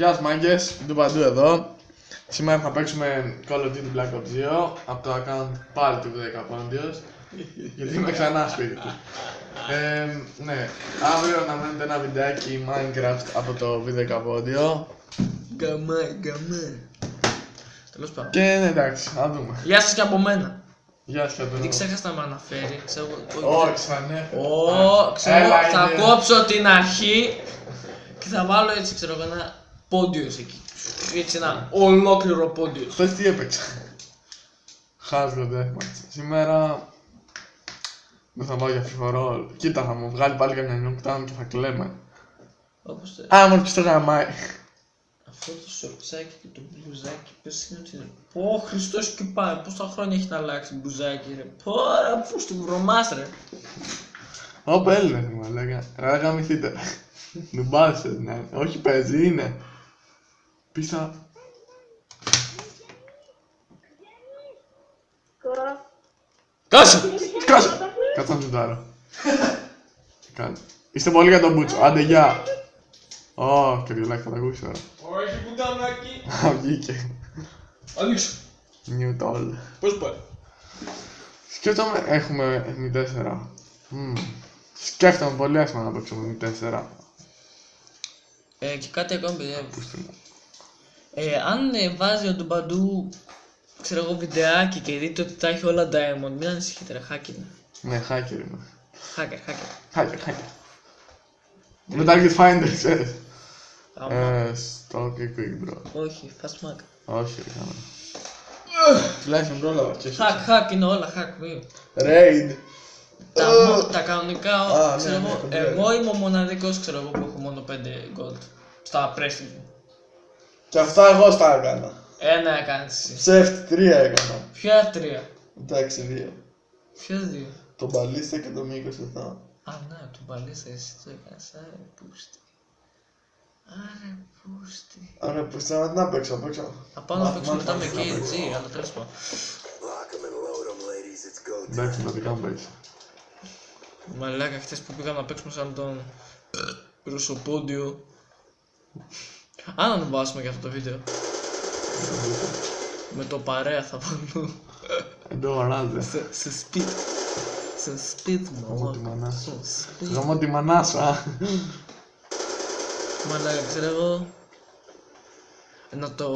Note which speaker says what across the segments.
Speaker 1: Γεια σας μάγκες, του παντού εδώ. Σήμερα θα παίξουμε Call of Duty Black Ops 2 από το account πάλι του 10 πόντιος. Γιατί είμαι ξανά σπίτι του. Ναι, αύριο αναμένεται ένα βιντεάκι Minecraft από το V10 πόντιο.
Speaker 2: Γκαμέ. Τέλος πάντων.
Speaker 1: Και ναι, εντάξει, θα δούμε.
Speaker 2: Γεια σας και από μένα.
Speaker 1: Γεια σας και από
Speaker 2: Δεν
Speaker 1: εδώ.
Speaker 2: ξέχασα να με αναφέρει.
Speaker 1: Όχι, σαν έφερε.
Speaker 2: Ξέρω, θα κόψω την αρχή και θα βάλω έτσι, ξέρω εγώ, ένα πόντιος εκεί. Έτσι ένα ολόκληρο πόντιος.
Speaker 1: Χθες τι έπαιξα. Χάζω deathmatch. Σήμερα δεν θα πάω για free for all. Κοίτα, θα μου βγάλει πάλι καμιά knockdown και θα κλαίμε.
Speaker 2: Όπως το...
Speaker 1: Α, μόνο και στο γαμάει.
Speaker 2: Αυτό το σορτσάκι και το μπλουζάκι, πες είναι ότι είναι. Πω Χριστός και πάει, πόσα χρόνια έχει να αλλάξει μπλουζάκι ρε. Πω ρε, πού στο βρωμάς ρε.
Speaker 1: Ωπ, Έλληνες μου λέγα. Ρε γαμηθείτε. Νουμπάσες, ναι. Όχι παίζει, είναι. Πίσα.
Speaker 2: Κάτσε!
Speaker 1: Κάτσε! Κάτσε να σουτάρω. Κάτσε. Είστε πολύ για τον Μπούτσο. Άντε, γεια. Ω, κρυολάκι, θα τα ακούσει τώρα.
Speaker 2: Όχι πουτανάκι.
Speaker 1: Α, βγήκε.
Speaker 2: Ανοίξω.
Speaker 1: Νιουτόλ.
Speaker 2: Πώς πάει.
Speaker 1: Σκέφτομαι, έχουμε 0-4. Σκέφτομαι πολύ άσχημα να παίξουμε 0-4.
Speaker 2: Και κάτι ακόμα παιδιά.
Speaker 1: Πούστε μου.
Speaker 2: Αν βάζει ο Ντουμπαντού, ξέρω εγώ, βιντεάκι και δείτε ότι τα έχει όλα diamond, μην ανησυχείτε ρε, hacker είναι.
Speaker 1: Ναι, hacker είμαι.
Speaker 2: Hacker.
Speaker 1: Hacker. Με target finder, ξέρεις.
Speaker 2: Άμα.
Speaker 1: Στο και quick bro.
Speaker 2: Όχι, fast mag.
Speaker 1: Όχι, ρε κάμερα. Τουλάχιστον πρόλαβα και εσύ.
Speaker 2: Hack είναι όλα, hack μη.
Speaker 1: Raid.
Speaker 2: Τα κανονικά,
Speaker 1: Α,
Speaker 2: ξέρω
Speaker 1: ναι,
Speaker 2: εγώ,
Speaker 1: ναι,
Speaker 2: εγώ είμαι ο μοναδικός, ξέρω εγώ, που έχω μόνο 5 gold. Στα prestige μου.
Speaker 1: Και αυτά εγώ στα έκανα.
Speaker 2: Ένα έκανες εσύ.
Speaker 1: Safety 3 έκανα.
Speaker 2: Ποια τρία.
Speaker 1: Εντάξει, 2.
Speaker 2: Ποια δύο.
Speaker 1: Το μπαλίστα και το μήκος εδώ.
Speaker 2: Α, ναι, του μπαλίστα εσύ το έκανες. Άρε πούστη.
Speaker 1: Άρα που σταματά να παίξω.
Speaker 2: Θα πάω να παίξω μετά με KG, αλλά τέλος πάντων.
Speaker 1: Εντάξει, να δικά μου παίξει.
Speaker 2: Μαλάκα, χτες που πήγαμε να παίξουμε σαν τον Ρουσοπόντιο. Αν ανεβάσουμε για αυτό το βίντεο. Με το παρέα θα βάλω.
Speaker 1: Εντώ αράζε.
Speaker 2: Σε σπίτι. Σε σπίτι μου.
Speaker 1: Γαμώ τη μανά σου.
Speaker 2: Στο σπίτι.
Speaker 1: Γαμώ τη μανά σου, α.
Speaker 2: Μαλάκα, ξέρω εγώ. Να το...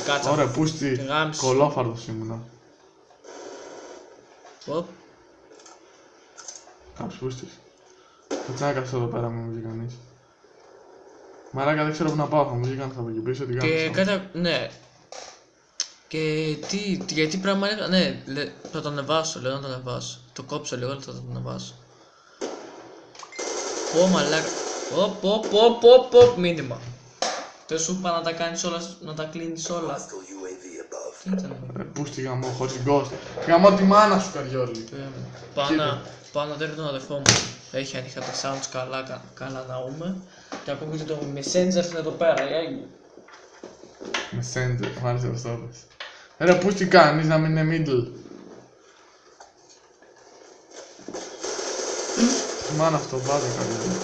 Speaker 2: Κάτσα.
Speaker 1: Ωραία, πούστη.
Speaker 2: Γάμισε.
Speaker 1: Κολόφαρδος ήμουνα.
Speaker 2: Οπ.
Speaker 1: Κάποιος πούστης. Κάτσε να κάτσω εδώ πέρα, μην μου βγει κανείς. Μαράκα, δεν ξέρω που να πάω, θα μου βγει κανείς από εκεί πίσω, την
Speaker 2: Και
Speaker 1: κάμισα.
Speaker 2: κάτι... Ναι. Και γιατί πράγμα έλεγα... Ναι, θα το ανεβάσω, λέω να το ανεβάσω. Το κόψω λίγο, αλλά θα το ανεβάσω. Πω μαλάκα. Οπ, μήνυμα. Δεν σου είπα να τα κάνεις όλα, να τα κλείνεις όλα. Τι ήταν.
Speaker 1: Ρε πούστη γαμώ, χωρίς ghost. Γαμώ τη μάνα σου, καριόλι.
Speaker 2: Πάω να δέρω τον αδερφό μου. Έχει ανοιχτά τα sounds καλά να ούμε. Και ακούγεται το Messenger είναι εδώ πέρα, η Άγιο.
Speaker 1: Messenger, μ' άρεσε πως το είπες. Ρε πούστη κάνεις να μην είναι middle. Μάνα αυτό, βάζω καριόλι.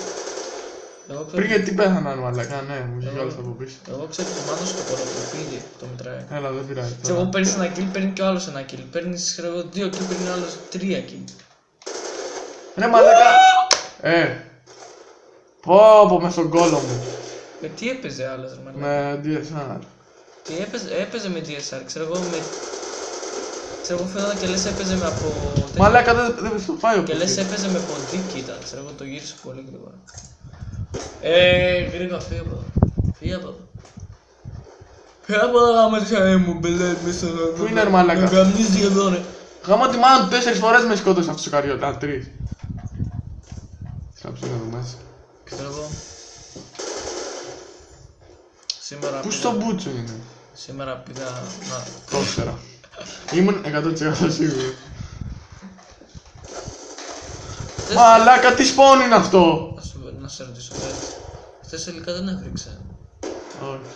Speaker 1: Πριν γιατί πέθαναν μαλακά, ναι, μου είχε όλες από πίσω.
Speaker 2: Εγώ ξέρω το μάνα σου το κολοτροπίδι, το μετράει.
Speaker 1: Έλα, δεν πειράζει.
Speaker 2: Ξέρω εγώ παίρνεις ένα kill, παίρνει κι ο άλλος ένα kill. Παίρνεις ξέρω εγώ 2 kill, παίρνει ο άλλος 3 kill.
Speaker 1: Ρε μαλακά! Πω μες στον κόλο μου.
Speaker 2: Με τι έπαιζε άλλος ρε μαλάκα.
Speaker 1: Με DSR.
Speaker 2: Τι έπαιζε με DSR, ξέρω εγώ με... Ξέρω εγώ φαίνονταν και λες έπαιζε με από...
Speaker 1: Μαλάκα δεν στο πάει ο
Speaker 2: Και λες
Speaker 1: πούστη.
Speaker 2: έπαιζε με ποντίκι ήταν, ξέρω εγώ το γύρισε πολύ γρήγορα. Γρήγορα φύγε από εδώ. Φύγε από εδώ. Φύγε από εδώ γάμο τη χαρέ μου, μπελέτ μέσα να...
Speaker 1: Πού είναι ρε μαλάκα?
Speaker 2: Να γαμνίζει εδώ ρε.
Speaker 1: Γαμώ τη μάνα του 4 φορές με σκότωσε αυτός ο καριόλι. Α, 3. Κάψε είναι εδώ μέσα.
Speaker 2: Ξέρω εγώ. Σήμερα
Speaker 1: Πού
Speaker 2: πήγα...
Speaker 1: στο μπούτσο είναι.
Speaker 2: Σήμερα πήγα να...
Speaker 1: Το ήξερα. Ήμουν 100% σίγουρο. Μαλάκα, τι σπόν είναι αυτό!
Speaker 2: Να σε ρωτήσω κάτι. Χθες τελικά δεν έβριξε.
Speaker 1: Όχι.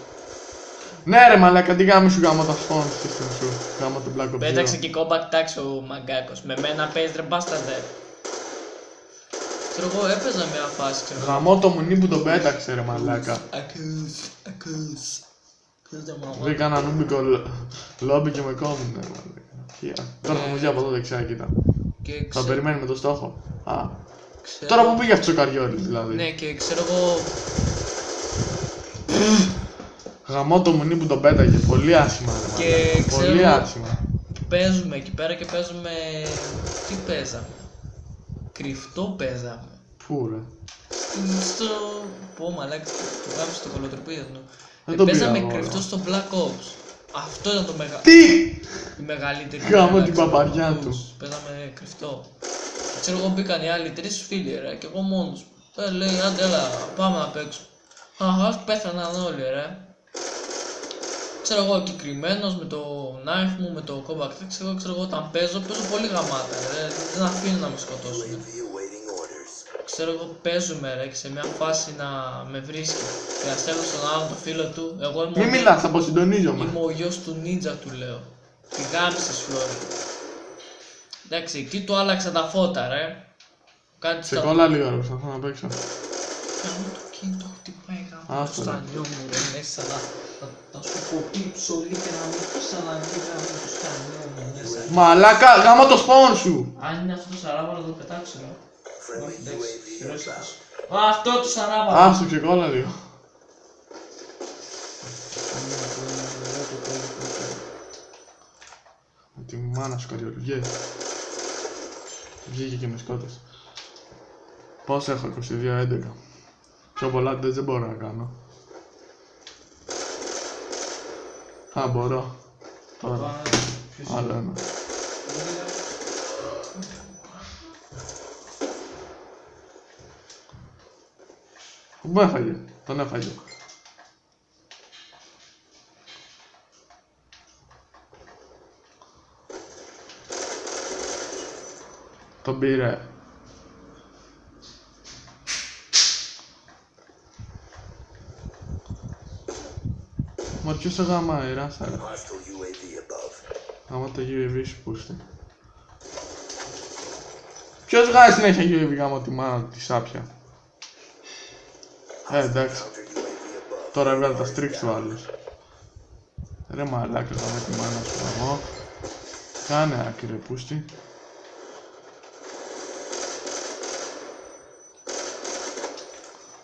Speaker 1: Ναι ρε μαλάκα, τι γάμι σου γάμω τα spawn system σου. Γάμω το Black Ops 2.
Speaker 2: Πέταξε και compact tax ο μαγκάκος. Με μένα παίζει ρε μπάσταρδε. Ξέρω εγώ, έπαιζα μια φάση, ξέρω.
Speaker 1: Γαμώ το μουνί που τον πέταξε ρε μαλάκα.
Speaker 2: Ακούς.
Speaker 1: Βρήκα ένα νούμπικο λόμπι και με κόβουνε ρε μαλάκα. Τώρα θα μου βγει από εδώ δεξιά, κοίτα. Θα περιμένουμε το στόχο. Τώρα που πήγε αυτός ο Καριόλης δηλαδή.
Speaker 2: Ναι, και ξέρω εγώ.
Speaker 1: Γαμώ το μουνί που τον πέταγε, πολύ άσχημα ρε μαλάκα. Πολύ άσχημα.
Speaker 2: Παίζουμε εκεί πέρα και παίζουμε. Τι παίζαμε? Κρυφτό παίζαμε.
Speaker 1: Πού ρε?
Speaker 2: Στο. Πω μαλάκα, το γράψε στο κολοτροπίδα.
Speaker 1: Δεν το
Speaker 2: Παίζαμε
Speaker 1: πήρα,
Speaker 2: κρυφτό στο Black Ops. Αυτό ήταν το μεγάλο.
Speaker 1: Τι!
Speaker 2: Η μεγαλύτερη.
Speaker 1: Γάμο την παπαριά του.
Speaker 2: Παίζαμε κρυφτό. Ξέρω εγώ, μπήκαν οι άλλοι 3 φίλοι ρε, και εγώ μόνος μου. Λέει άντε έλα, πάμε να παίξουμε. Αχ, πέθαναν όλοι ρε. Ξέρω εγώ, εκεί κρυμμένος με το knife μου, με το compact ξέρω εγώ, όταν παίζω πολύ γαμάτα ρε. Δεν αφήνω να με σκοτώσουν. Ξέρω εγώ, παίζουμε ρε, και σε μια φάση να με βρίσκει και να στέλνω στον άλλον το φίλο του. Εγώ είμαι.
Speaker 1: Μη μιλάς, αποσυντονίζομαι.
Speaker 2: Είμαι ο γιος του Νίτζα, του λέω. Τη γάμισες Φλόρι. Εντάξει, εκεί του άλλαξα τα φώτα ρε. Κάτι
Speaker 1: Σε κόλλα λίγο ρε, προσπαθώ να παίξω.
Speaker 2: Κάνω το κινητό, χτυπάει γάμο στο στανιό μου ρε μέσα να σου κοπήψω λίγο και να μην ξαναγεί γάμο το στανιό μου μέσα.
Speaker 1: Μαλάκα, γάμα το σπόν σου!
Speaker 2: Αν είναι αυτό το σαράβαλο θα το πετάξω ρε. Αυτό το σαράβαλο.
Speaker 1: Άστο, ξεκόλλα λίγο. Τη μάνα σου Καριόλη, βγες. Βγήκε και με σκότωσε. Πώς έχω, 22-11. Πιο πολλά δεν μπορώ να κάνω. Α, μπορώ. Τώρα. Άλλο ένα. Πού έφαγε, τον έφαγε. Τον πήρε. Μωρ, ποιος το γαμάει, ράσα ρε. Άμα το UAV σου πούστε. Ποιος βγάζει συνέχεια UAV γάμο τη μάνα του, τη σάπια. Εντάξει. Τώρα έβγαλε τα στρίξ του άλλους. Ρε μαλάκα, θα με τη μάνα σου γαμώ. Κάνε άκρη ρε πούστη.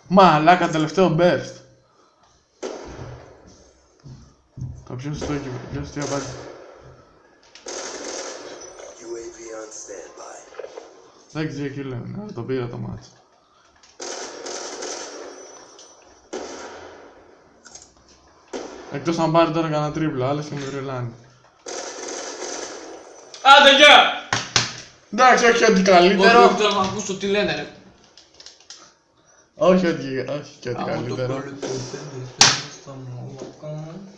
Speaker 1: Μαλάκα, τελευταίο burst. Θα ποιος το εκεί, ποιος τι απάζει. Εντάξει, 2 κιλό είναι, το πήρα το μάτσο. Εκτός αν πάρει τώρα κανένα τρίπλα, άλλες και με τρελάνει.
Speaker 2: Άντε γεια!
Speaker 1: Εντάξει, όχι ό,τι καλύτερο.
Speaker 2: Εγώ θέλω να ακούσω τι λένε ρε.
Speaker 1: Όχι ό,τι καλύτερο.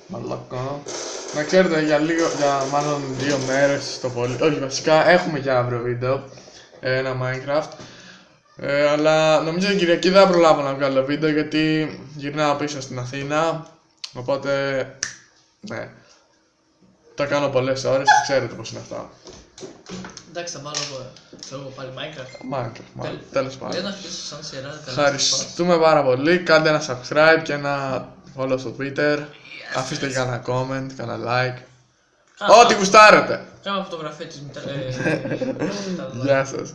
Speaker 1: Μαλακά. Να ξέρετε, για μάλλον 2 μέρες το πολύ. Όχι, βασικά έχουμε για αύριο βίντεο. Ένα Minecraft. Αλλά νομίζω την Κυριακή δεν θα προλάβω να βγάλω βίντεο γιατί γυρνάω πίσω στην Αθήνα. Οπότε, ναι. Τα κάνω πολλές ώρες, ξέρετε πως είναι αυτά.
Speaker 2: Εντάξει, θα βάλω εγώ, ξέρω εγώ πάλι Minecraft.
Speaker 1: Minecraft, τέλος πάντων.
Speaker 2: Δεν αφήσω σαν σειρά.
Speaker 1: Ευχαριστούμε πάρα πολύ. Κάντε ένα subscribe και ένα follow στο Twitter. Αφήστε και ένα comment, ένα like. Ό,τι γουστάρετε.
Speaker 2: Κάμα φωτογραφία της μητέρας.
Speaker 1: Γεια σας.